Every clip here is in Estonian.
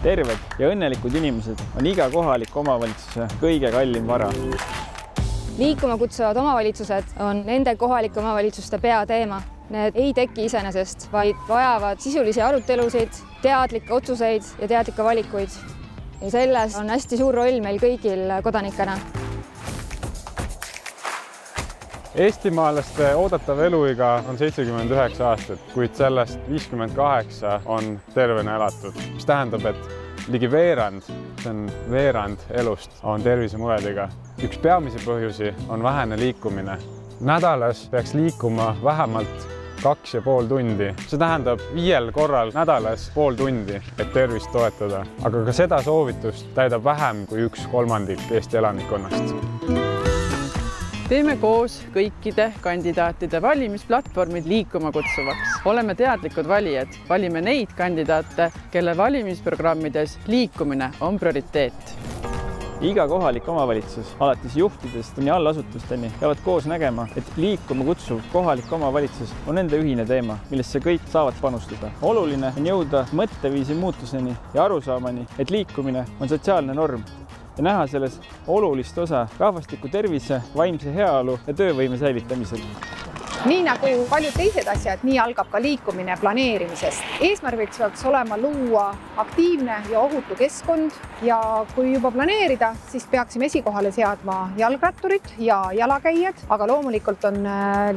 terved ja õnnelikud inimesed on iga kohaliku omavalitsuse kõige kallim vara. Liikuma kutsuvad omavalitsused on nende kohalike omavalitsuste peateema. Need ei teki iseenesest, vaid vajavad sisulisi arutelusid, teadlikke otsuseid ja teadlikke valikuid. Ja selles on hästi suur roll meil kõigil kodanikena. Eestimaalaste oodatav eluiga on 79 aastat, kuid sellest 58 on tervena elatud, mis tähendab, et ligi veerand, see on veerand elust, on tervisemuredega. Üks peamisi põhjusi on vähene liikumine. Nädalas peaks liikuma vähemalt 2,5 tundi. See tähendab 5 korral nädalas pool tundi, et tervist toetada. Aga ka seda soovitust täidab vähem kui 1/3 Eesti elanikkonnast. Teeme koos kõikide kandidaatide valimisplatvormid liikuma kutsuvaks. Oleme teadlikud valijad, valime neid kandidaate, kelle valimisprogrammides liikumine on prioriteet. Iga kohalik omavalitsus, alates juhtidest kuni allasutusteni, peavad koos nägema, et liikuma kutsuv kohalik omavalitsus on nende ühine teema, millesse kõik saavad panustada. Oluline on jõuda mõtteviisi muutuseni ja arusaamani, et liikumine on sotsiaalne norm ja näha selles olulist osa rahvastiku tervise, vaimse heaolu ja töövõime säilitamisel. Nii nagu paljud teised asjad, nii algab ka liikumine planeerimisest. Eesmärgiks peaks olema luua aktiivne ja ohutu keskkond ja kui juba planeerida, siis peaksime esikohale seadma jalgratturid ja jalakäijad, aga loomulikult on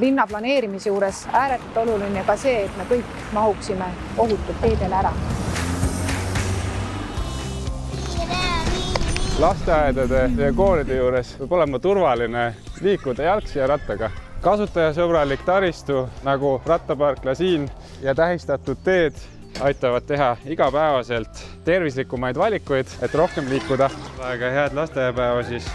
linna planeerimise juures ääretult oluline ka see, et me kõik mahuksime ohutult teedele ära. Lasteaedade ja koolide juures võib olema turvaline liikuda jalgsi ja rattaga. Kasutajasõbralik taristu nagu rattaparkla siin ja tähistatud teed aitavad teha igapäevaselt tervislikumaid valikuid, et rohkem liikuda. Väga head lasteaiapäeva siis.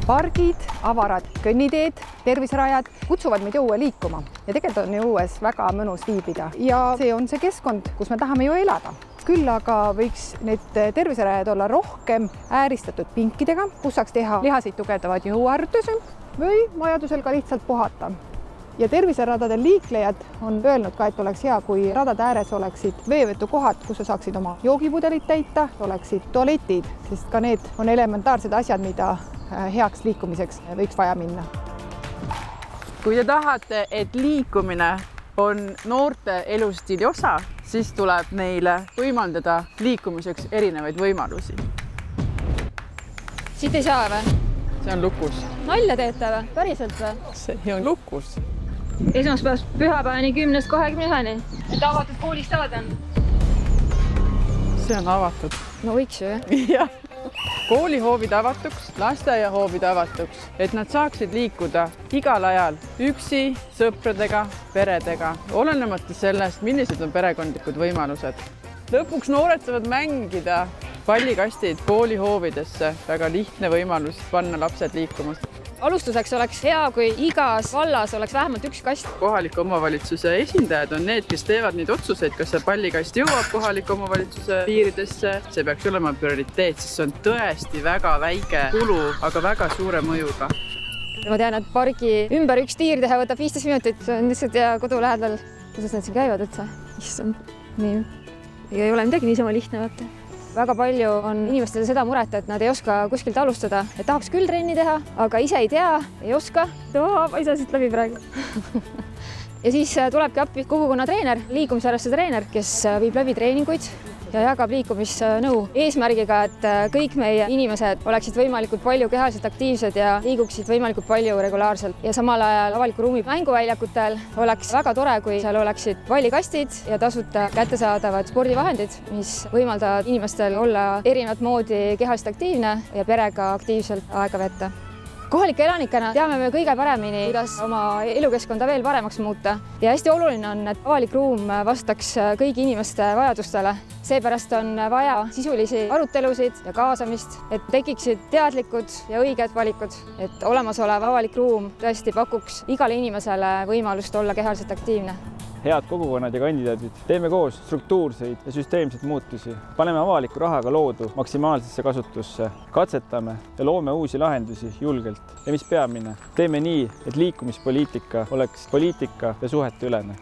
Pargid, avarad kõnniteed, terviserajad kutsuvad meid õue liikuma ja tegelikult on õues väga mõnus viibida ja see on see keskkond, kus me tahame ju elada. Küll aga võiks need terviserajad olla rohkem ääristatud pinkidega, kus saaks teha lihaseid tugevdavad jõuharjutusi või vajadusel ka lihtsalt puhata. Ja terviseradadel liiklejad on öelnud ka, et oleks hea, kui radade ääres oleksid veevetukohad, kus sa saaksid oma joogipudelit täita, oleksid tualetid, sest ka need on elementaarsed asjad, mida heaks liikumiseks võiks vaja minna. Kui te tahate, et liikumine on noorte elustiili osa, siis tuleb neile võimaldada liikumiseks erinevaid võimalusi. Siit ei saa või? See on lukus. Nalja teete või? Päriselt või? See on lukus. Esmaspäevast pühapäevani 10–21. Et avatud koolist on? See on avatud. No võiks ju, jah? Koolihoovid avatuks, lasteaiahoovid avatuks, et nad saaksid liikuda igal ajal üksi, sõpradega, peredega, olenemata sellest, millised on perekondlikud võimalused. Lõpuks noored saavad mängida pallikastid koolihoovidesse, väga lihtne võimalus panna lapsed liikuma. Alustuseks oleks hea, kui igas vallas oleks vähemalt üks kast. Kohaliku omavalitsuse esindajad on need, kes teevad neid otsuseid, kas see pallikast jõuab kohaliku omavalitsuse piiridesse. See peaks olema prioriteet, sest see on tõesti väga väike kulu, aga väga suure mõjuga. Ma tean, et pargi ümber üks tiir teha võtab 15 minutit. See on lihtsalt ja kodu lähedal. Kuidas nad siin käivad üldse? Issand, nii. Ei ole midagi niisama lihtne vaata. Väga palju on inimestel seda muret, et nad ei oska kuskilt alustada, et tahaks küll trenni teha, aga ise ei tea, ei oska. Ma ei saa siit läbi praegu. Ja siis tulebki appi kogukonna treener, liikumisharrastuse treener, kes viib läbi treeninguid ja jagab liikumisnõu eesmärgiga, et kõik meie inimesed oleksid võimalikult palju kehaliselt aktiivsed ja liiguksid võimalikult palju regulaarselt. Ja samal ajal avaliku ruumi mänguväljakutel oleks väga tore, kui seal oleksid pallikastid ja tasuta kättesaadavad spordivahendid, mis võimaldavad inimestel olla erinevat moodi kehaliselt aktiivne ja perega aktiivselt aega veeta. Kohalike elanikena teame me kõige paremini, kuidas oma elukeskkonda veel paremaks muuta ja hästi oluline on, et avalik ruum vastaks kõigi inimeste vajadustele. Seepärast on vaja sisulisi arutelusid ja kaasamist, et tekiksid teadlikud ja õiged valikud, et olemasolev avalik ruum tõesti pakuks igale inimesele võimalust olla kehaliselt aktiivne. Head kogukonnad ja kandidaadid, teeme koos struktuurseid ja süsteemseid muutusi. Paneme avaliku rahaga loodu maksimaalsesse kasutusse, katsetame ja loome uusi lahendusi julgelt. Ja mis peamine, teeme nii, et liikumispoliitika oleks poliitika ja suhete ülene.